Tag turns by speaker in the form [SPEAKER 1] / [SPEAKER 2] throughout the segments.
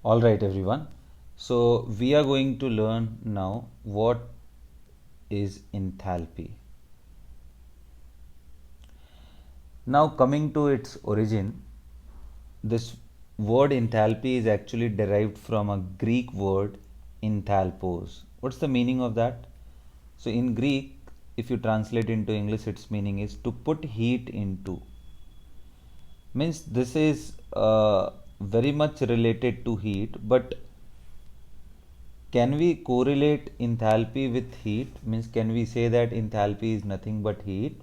[SPEAKER 1] All right, everyone. So we are going to learn now what is enthalpy. Now, coming to its origin, this word enthalpy is actually derived from a Greek word enthalpos. What's the meaning of that? So, in Greek, if you translate into English, its meaning is to put heat into. Means this is very much related to heat, but can we correlate enthalpy with heat? Means can we say that enthalpy is nothing but heat?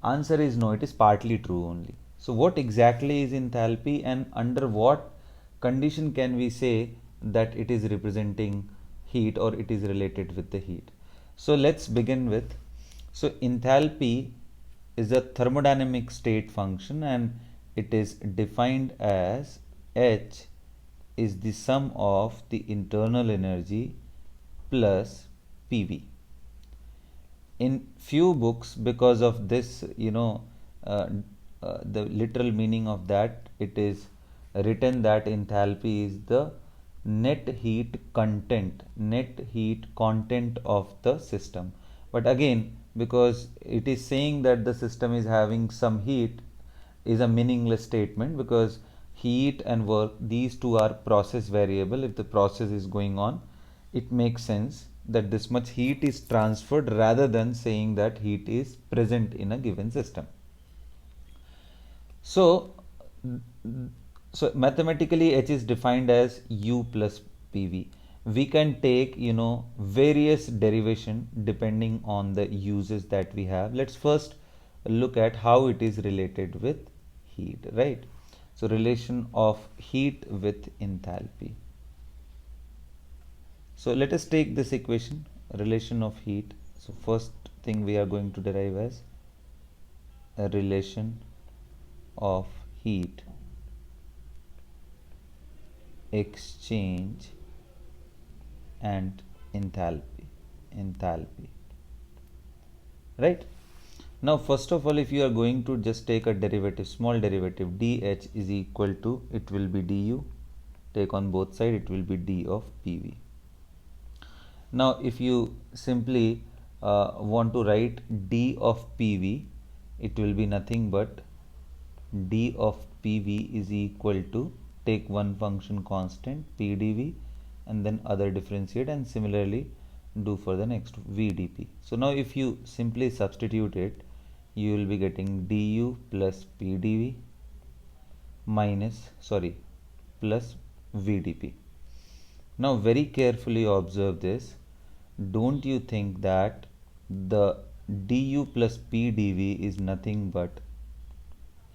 [SPEAKER 1] Answer is no, it is partly true only. So what exactly is enthalpy and under what condition can we say that it is representing heat or it is related with the heat? So let's begin with, so enthalpy is a thermodynamic state function and it is defined as H is the sum of the internal energy plus PV. In few books, because of this, uh, the literal meaning of that, it is written that enthalpy is the net heat content of the system. But again, because it is saying that the system is having some heat, is a meaningless statement, because heat and work, these two are process variable. If the process is going on, it makes sense that this much heat is transferred rather than saying that heat is present in a given system. So, mathematically H is defined as U plus PV. We can take, various derivation depending on the uses that we have. Let's first look at how it is related with heat, right? So, relation of heat with enthalpy. So let us take this equation, relation of heat. So first thing we are going to derive as a relation of heat exchange and enthalpy, right? Now first of all, if you are going to just take a derivative, small derivative, dH is equal to, it will be du, take on both sides, it will be d of PV. Now if you simply want to write d of PV, it will be nothing but d of PV is equal to, take one function constant PdV and then other differentiate, and similarly do for the next VdP. So now if you simply substitute it, you will be getting du plus PdV plus VdP. Now very carefully observe this. Don't you think that the du plus PdV is nothing but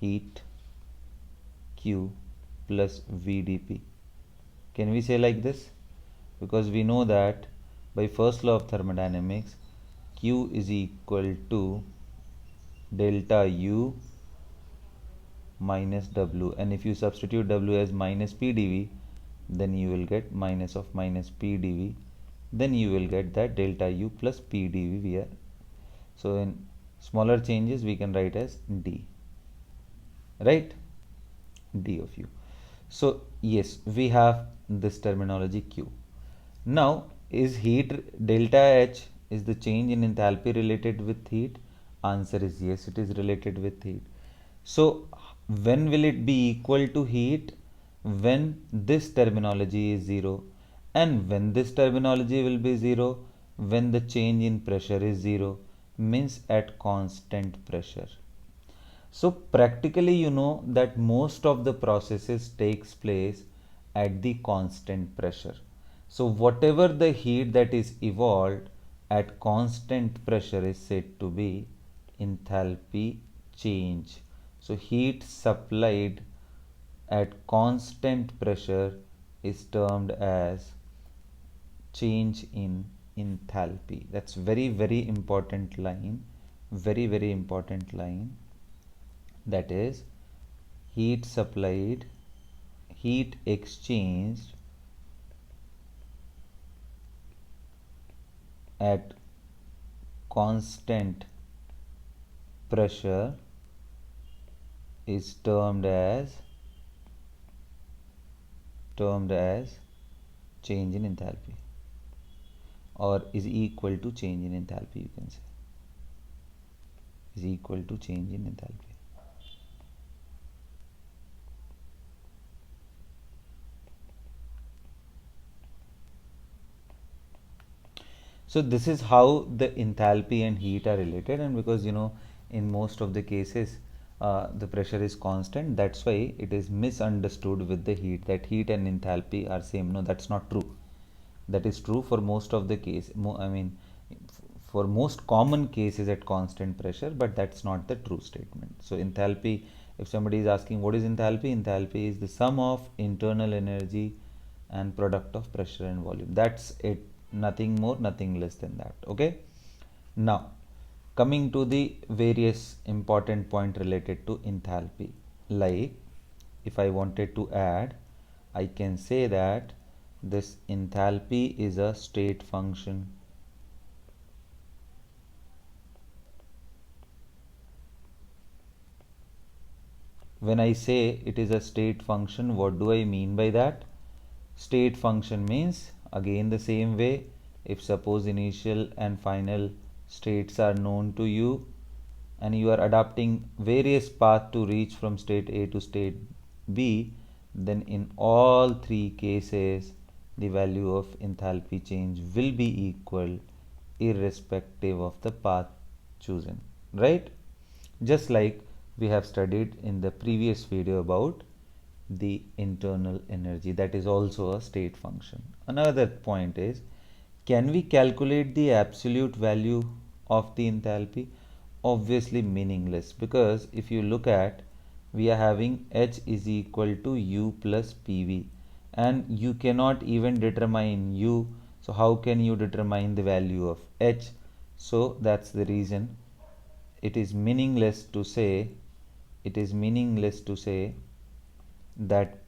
[SPEAKER 1] heat Q plus VdP? Can we say like this? Because we know that by first law of thermodynamics, Q is equal to delta U minus W, and if you substitute W as minus PdV, then you will get minus of minus PdV, then you will get that delta U plus PdV here. So in smaller changes we can write as D, right? D of U. So yes, we have this terminology Q. Now is heat delta H, is the change in enthalpy related with heat? Answer is yes, it is related with heat. So when will it be equal to heat? When this terminology is 0. And when this terminology will be 0? When the change in pressure is 0, means at constant pressure. So practically you know that most of the processes takes place at the constant pressure. So whatever the heat that is evolved at constant pressure is said to be enthalpy change. So heat supplied at constant pressure is termed as change in enthalpy. That's very important line, very important line. That is, heat supplied, heat exchanged at constant pressure is termed as termed as change in enthalpy, or is equal to change in enthalpy, you can say, is equal to change in enthalpy. So this is how the enthalpy and heat are related, and because in most of the cases the pressure is constant, that's why it is misunderstood with the heat, that heat and enthalpy are same. No, that's not true. That is true for most of the case, for most common cases at constant pressure, but that's not the true statement. So enthalpy, if somebody is asking what is enthalpy, enthalpy is the sum of internal energy and product of pressure and volume. That's it, nothing more, nothing less than that. Okay, now coming to the various important point related to enthalpy, like if I wanted to add, I can say that this enthalpy is a state function. When I say it is a state function, what do I mean by that? State function means, again the same way, if suppose initial and final states are known to you and you are adopting various paths to reach from state A to state B, then in all three cases the value of enthalpy change will be equal irrespective of the path chosen, right? Just like we have studied in the previous video about the internal energy, that is also a state function. Another point is, can we calculate the absolute value of the enthalpy? Obviously meaningless, because if you look at, we are having H is equal to U plus PV, and you cannot even determine U, so how can you determine the value of H? So that's the reason it is meaningless to say, that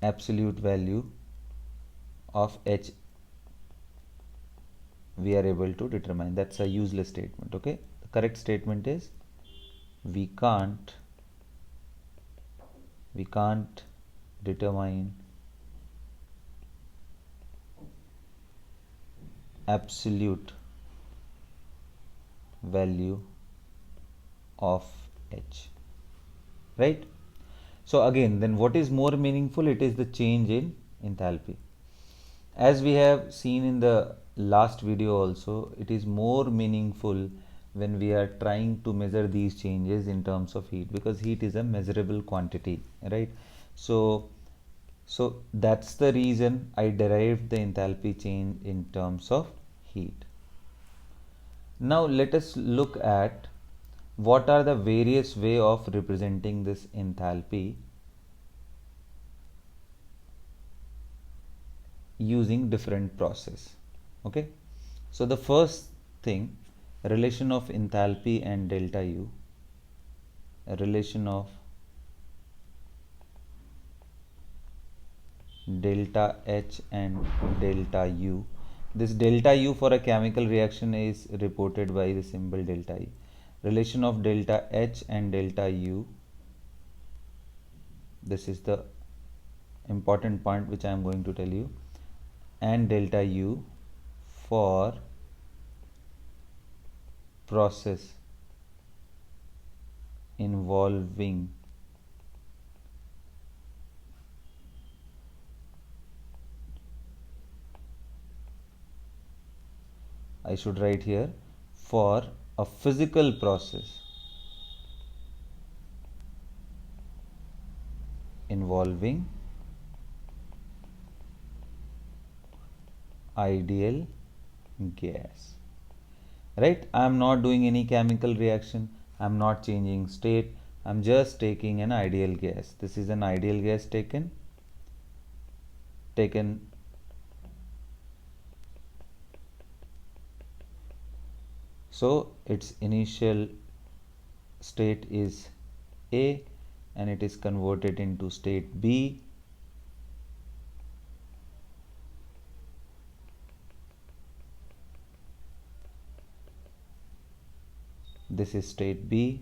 [SPEAKER 1] absolute value of H we are able to determine. That's a useless statement. Okay, the correct statement is we can't determine absolute value of H, right? So again, then what is more meaningful? It is the change in enthalpy. As we have seen in the last video also, it is more meaningful when we are trying to measure these changes in terms of heat, because heat is a measurable quantity, right? So that's the reason I derived the enthalpy change in terms of heat. Now let us look at what are the various way of representing this enthalpy using different process. Okay, so the first thing, relation of enthalpy and delta U, a relation of delta H and delta U. This delta U for a chemical reaction is reported by the symbol delta E. Relation of delta H and delta U, this is the important point which I am going to tell you, and delta U for process involving I should write here, for a physical process involving ideal gas, right? I am not doing any chemical reaction, I am not changing state, I am just taking an ideal gas. This is an ideal gas taken so its initial state is A and it is converted into state B. This is state B.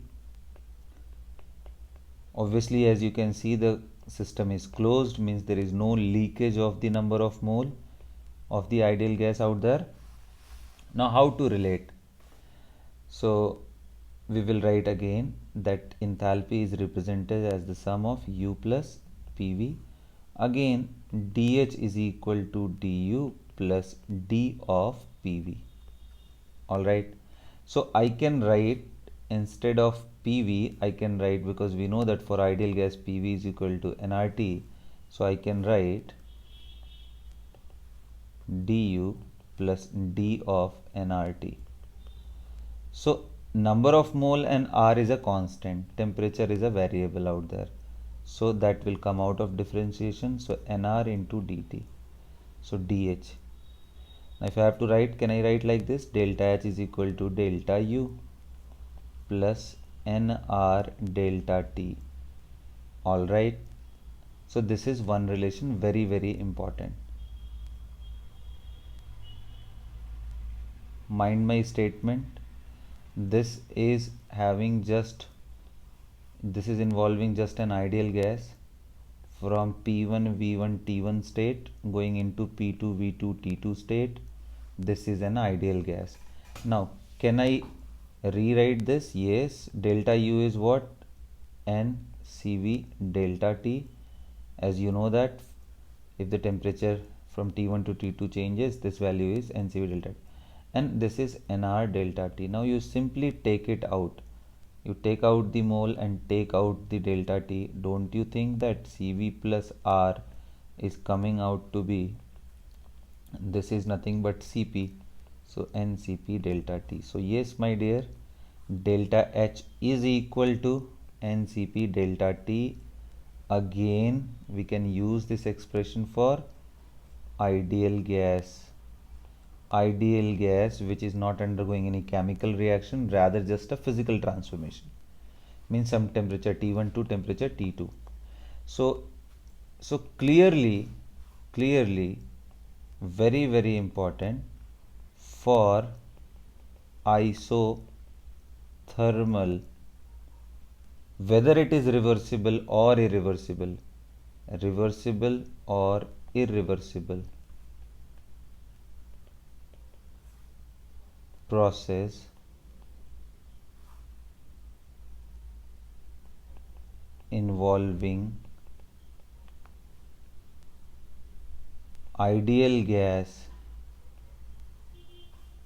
[SPEAKER 1] Obviously, as you can see, the system is closed, means there is no leakage of the number of mole of the ideal gas out there. Now how to relate? So we will write again that enthalpy is represented as the sum of U plus PV. Again, dH is equal to du plus d of PV. Alright, so I can write, instead of PV, I can write, because we know that for ideal gas PV is equal to nRT, so I can write du plus d of nRT. So number of mole and R is a constant, temperature is a variable out there, so that will come out of differentiation, so nR into dt, so dH. Now if I have to write, can I write like this? Delta H is equal to delta U plus nR delta T. Alright, so this is one relation, very very important. Mind my statement, this is involving just an ideal gas from P1 V1 T1 state going into P2 V2 T2 state. This is an ideal gas. Now can I rewrite this? Yes, delta U is what? N CV delta T. As you know that if the temperature from T1 to T2 changes, this value is NCV delta T, and this is nR delta T. Now you simply take it out. You take out the mole and take out the delta T. Don't you think that CV plus R is coming out to be, this is nothing but Cp, so NCP delta T. So yes my dear, delta H is equal to NCP delta T. Again we can use this expression for ideal gas. Ideal gas which is not undergoing any chemical reaction, rather just a physical transformation, means some temperature T1 to temperature T2. So clearly very very important, for isothermal, whether it is reversible or irreversible, process involving ideal gas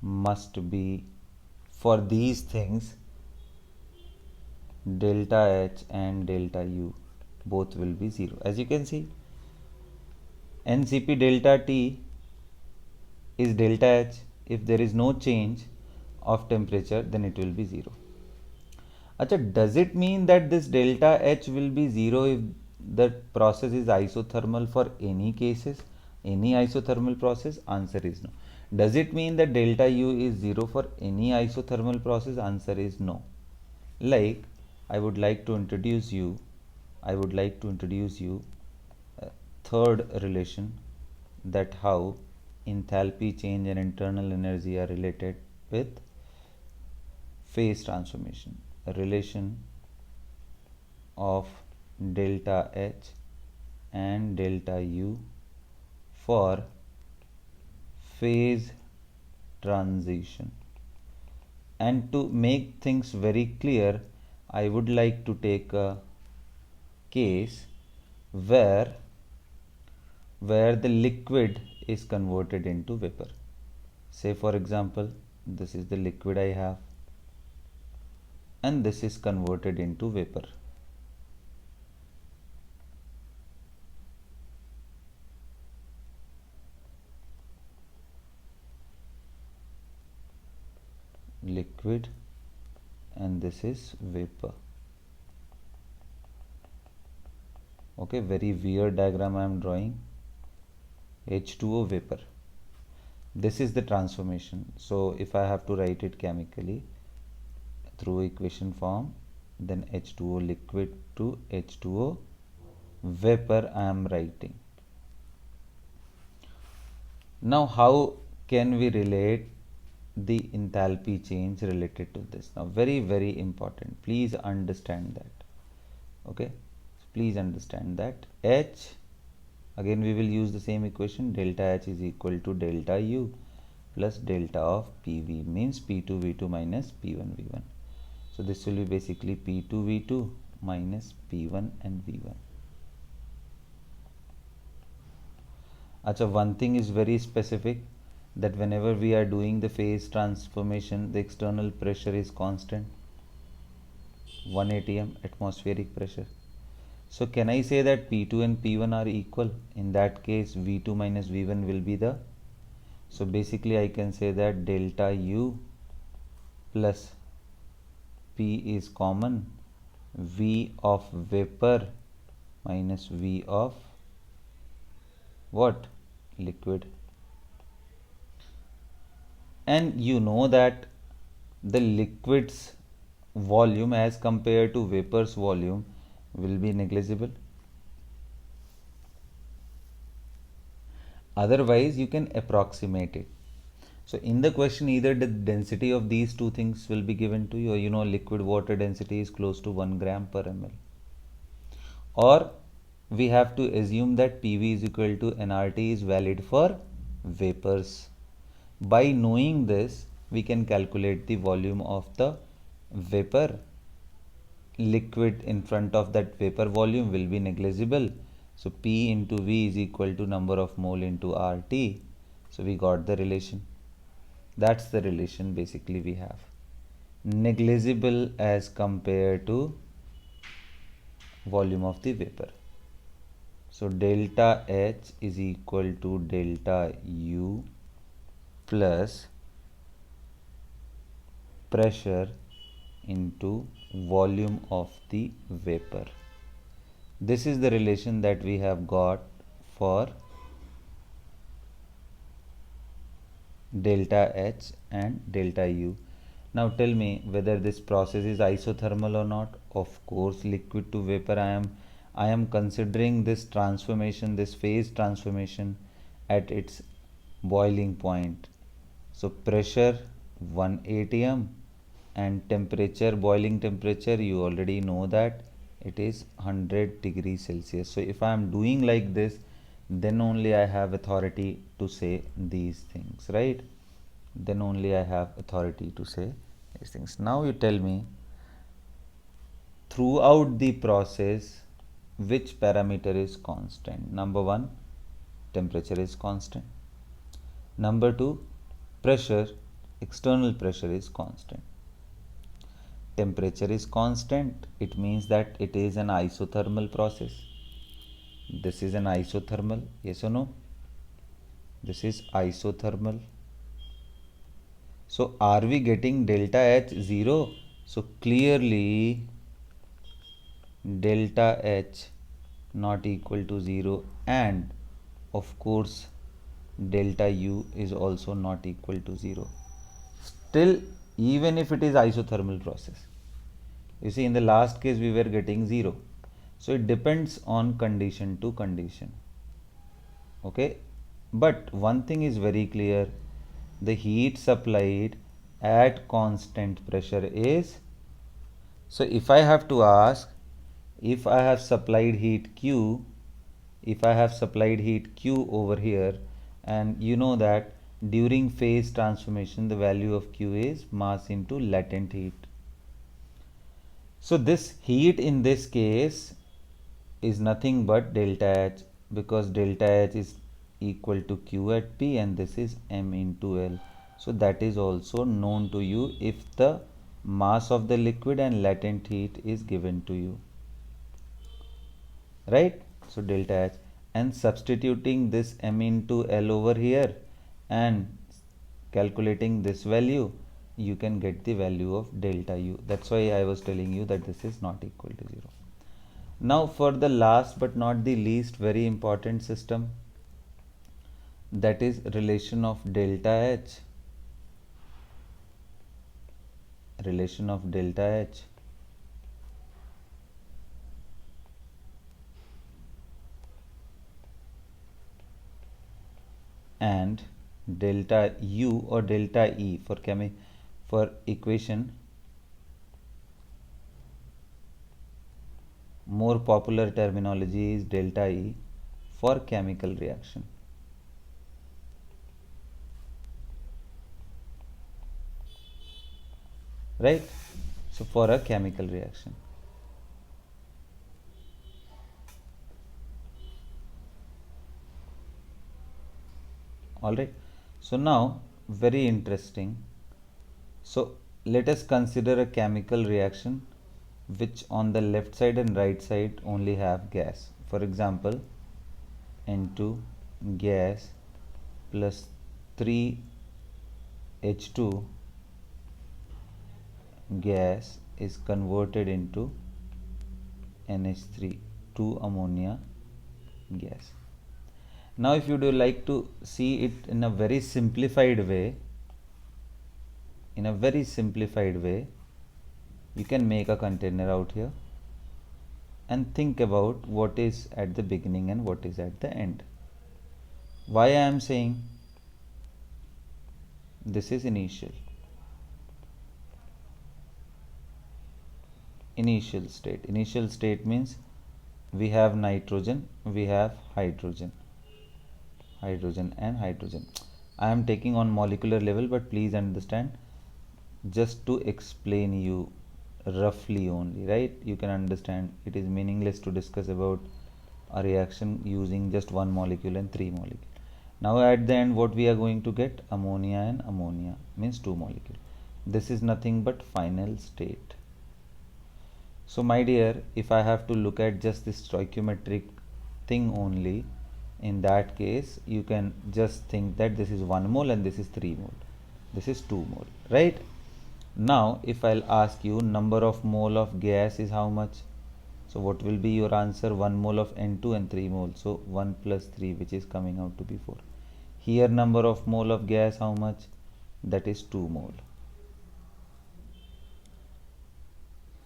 [SPEAKER 1] must be, for these things, delta H and delta U both will be 0. As you can see, NCP delta T is delta H. If there is no change of temperature, then it will be 0. Achha, does it mean that this delta H will be 0 if the process is isothermal for any cases, any isothermal process? Answer is no. Does it mean that delta U is 0 for any isothermal process? Answer is no. Like, I would like to introduce you a third relation, that how enthalpy change and internal energy are related with phase transformation. A relation of delta H and delta U for phase transition. And to make things very clear, I would like to take a case where the liquid is converted into vapor. Say for example, this is the liquid I have, and this is converted into vapor. Liquid, and this is vapor. Okay, very weird diagram I am drawing. H2O vapor. This is the transformation. So if I have to write it chemically through equation form, then H2O liquid to H2O vapor I am writing. Now how can we relate the enthalpy change related to this? Now very very important, please understand that. Okay, so please understand that H, again we will use the same equation, delta H is equal to delta U plus delta of PV, means P2 V2 minus P1 V1. So this will be basically P2 V2 minus P1 and V1. Achha, one thing is very specific, that whenever we are doing the phase transformation, the external pressure is constant, 1 atm atmospheric pressure. So can I say that P2 and P1 are equal? In that case, V2 minus V1 will be the, so basically I can say that delta U plus P is common, V of vapor minus V of what? Liquid. And you know that the liquid's volume as compared to vapor's volume will be negligible. Otherwise, you can approximate it. So in the question, either the density of these two things will be given to you, or you know liquid water density is close to 1 gram per ml. Or we have to assume that PV is equal to nRT is valid for vapors. By knowing this, we can calculate the volume of the vapor. Liquid in front of that vapor volume will be negligible. So P into V is equal to number of mole into RT. So we got the relation. That's the relation basically we have. Negligible as compared to volume of the vapor. So delta H is equal to delta U plus pressure into volume of the vapor. This is the relation that we have got for delta H and delta U. Now tell me whether this process is isothermal or not. Of course, liquid to vapor, I am considering this transformation, this phase transformation at its boiling point. So pressure 1 atm and temperature, boiling temperature, you already know that it is 100 degrees Celsius. So if I am doing like this, then only I have authority to say these things, right? Then only I have authority to say these things. Now you tell me, throughout the process, which parameter is constant? Number one, temperature is constant. Number two, pressure, external pressure is constant. Temperature is constant, it means that it is an isothermal process. This is an isothermal, yes or no? This is isothermal. So are we getting delta H 0? So clearly delta H not equal to 0, and of course delta U is also not equal to 0. Still, even if it is isothermal process, you see in the last case we were getting 0. So it depends on condition to condition. Okay, but one thing is very clear, the heat supplied at constant pressure is, so if I have to ask, if I have supplied heat Q, if I have supplied heat Q over here, and you know that during phase transformation the value of Q is mass into latent heat. So this heat in this case is nothing but delta H, because delta H is equal to Q at P and this is M into L. So that is also known to you if the mass of the liquid and latent heat is given to you, right? So delta H, and substituting this M into L over here and calculating this value, you can get the value of delta U. That's why I was telling you that this is not equal to 0. Now for the last but not the least very important system, that is relation of delta H. Relation of delta H and delta U or delta E for equation more popular terminology is delta E for chemical reaction. Right? So for a chemical reaction. Alright. So now, very interesting. So let us consider a chemical reaction which on the left side and right side only have gas. For example, N2 gas plus 3H2 gas is converted into NH3, 2 ammonia gas. Now if you do like to see it in a very simplified way, you can make a container out here and think about what is at the beginning and what is at the end. Why I am saying this is initial state. Initial state means we have nitrogen, we have hydrogen and hydrogen. I am taking on molecular level, but please understand, just to explain you roughly only, right? You can understand it is meaningless to discuss about a reaction using just one molecule and three molecules. Now at the end what we are going to get? Ammonia and ammonia, means two molecules. This is nothing but final state. So my dear, if I have to look at just this stoichiometric thing only, in that case you can just think that this is 1 mole and this is 3 mole, this is 2 mole, right? Now if I'll ask you number of mole of gas is how much, so what will be your answer? 1 mole of N2 and 3 mole, so 1 plus 3, which is coming out to be 4. Here number of mole of gas how much? That is 2 mole.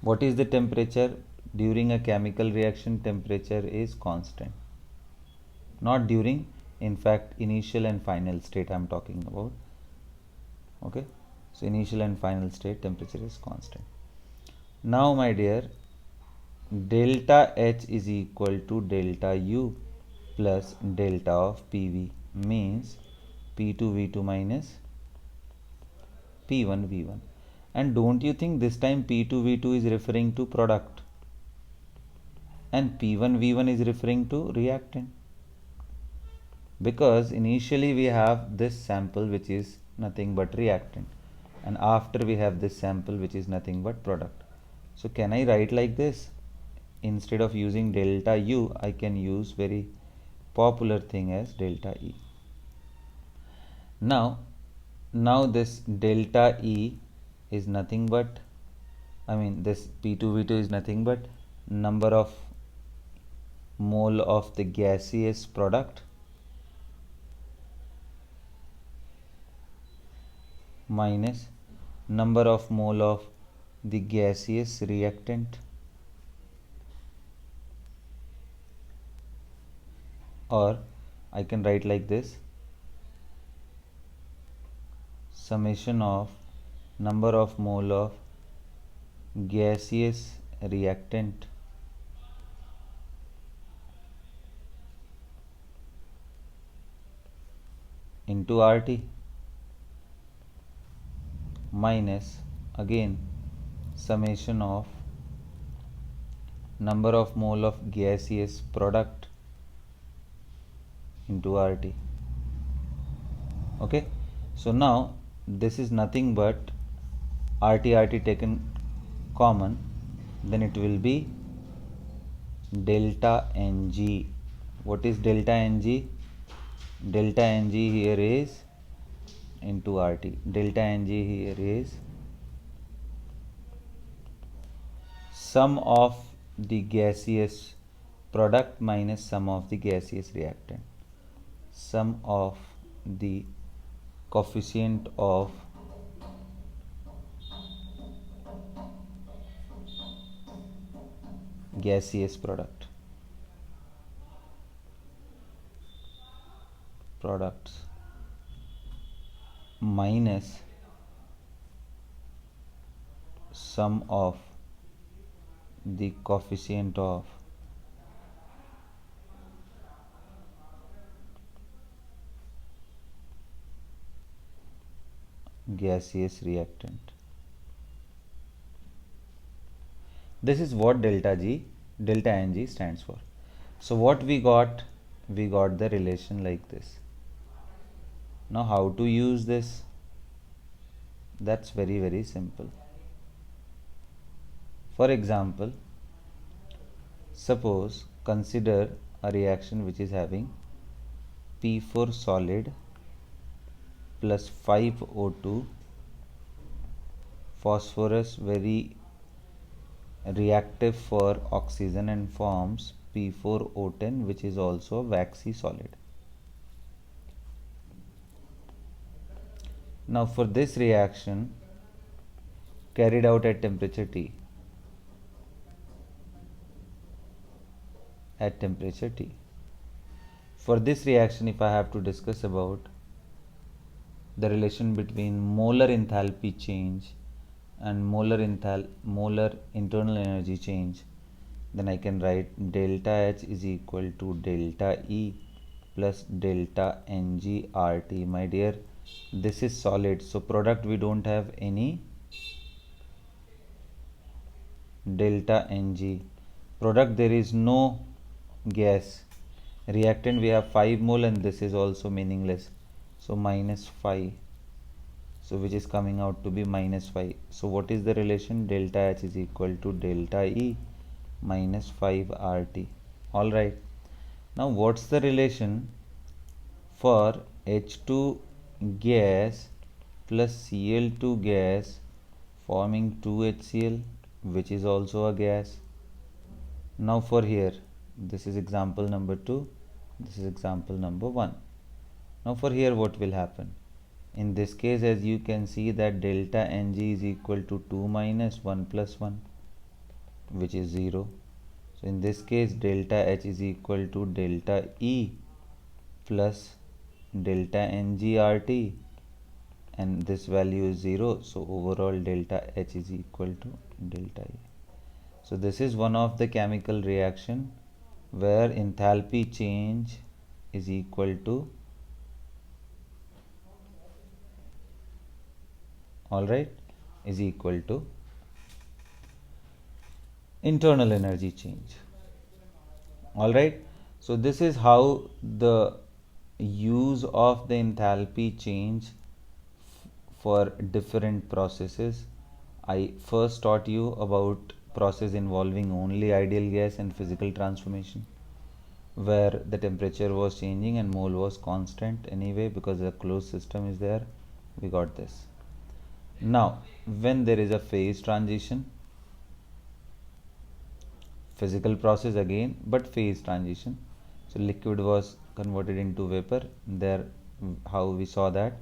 [SPEAKER 1] What is the temperature? During a chemical reaction, temperature is constant. Not during, in fact initial and final state I am talking about. Okay, so initial and final state temperature is constant. Now my dear, delta H is equal to delta U plus delta of PV, means P2V2 minus P1V1. And don't you think this time P2V2 is referring to product and P1V1 is referring to reactant? Because initially we have this sample which is nothing but reactant, and after we have this sample which is nothing but product. So can I write like this? Instead of using delta U, I can use very popular thing as delta E. Now this delta E is nothing but, this P2V2 is nothing but number of mole of the gaseous product minus number of mole of the gaseous reactant, or I can write like this: summation of number of mole of gaseous reactant into RT minus again summation of number of mole of gaseous product into RT. Okay, so now this is nothing but RT taken common, then it will be delta Ng. What is delta Ng? Delta Ng here is into RT. Delta Ng here is sum of the gaseous product minus sum of the gaseous reactant, sum of the coefficient of gaseous products minus sum of the coefficient of gaseous reactant. This is what delta Ng stands for. So what we got the relation like this. Now how to use this? That's very simple. For example, suppose consider a reaction which is having P4 solid plus 5O2 phosphorus, very reactive for oxygen, and forms P4O10, which is also a waxy solid. Now for this reaction carried out at temperature T, for this reaction, if I have to discuss about the relation between molar enthalpy change and molar internal energy change, then I can write delta H is equal to delta E plus delta Ng RT. My dear, this is solid, so product we don't have any delta Ng. Product there is no gas. Reactant we have 5 mole and this is also meaningless, so minus 5, so which is coming out to be minus 5. So what is the relation? Delta H is equal to delta E minus 5 RT. Alright, now what's the relation for H2 gas plus Cl2 gas forming 2HCl, which is also a gas? Now for here, this is example number 2, this is example number 1. Now for here what will happen? In this case, as you can see that delta Ng is equal to 2 minus 1 plus 1, which is 0. So in this case, delta H is equal to delta E plus delta Ng RT, and this value is 0. So overall delta H is equal to delta E. So this is one of the chemical reaction where enthalpy change is equal to, is equal to internal energy change. Alright, so this is how the use of the enthalpy change for different processes. I first taught you about process involving only ideal gas and physical transformation, where the temperature was changing and mole was constant anyway because the closed system is there. We got this. Now when there is a phase transition, physical process again, but phase transition, so liquid was converted into vapor. There how we saw that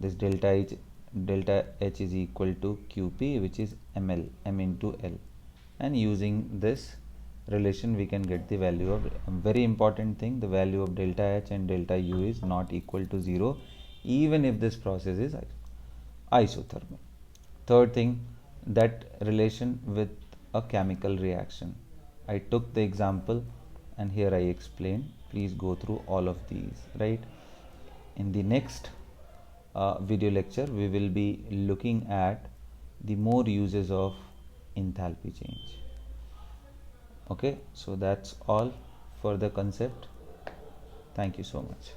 [SPEAKER 1] this delta H is equal to Qp, which is ml, m into L, and using this relation we can get the value of a very important thing. The value of delta H and delta U is not equal to 0 even if this process is isothermal. Third thing, that relation with a chemical reaction. I took the example and here I explained. Please go through all of these, right? In the next video lecture we will be looking at the more uses of enthalpy change. Okay, so that's all for the concept. Thank you so much.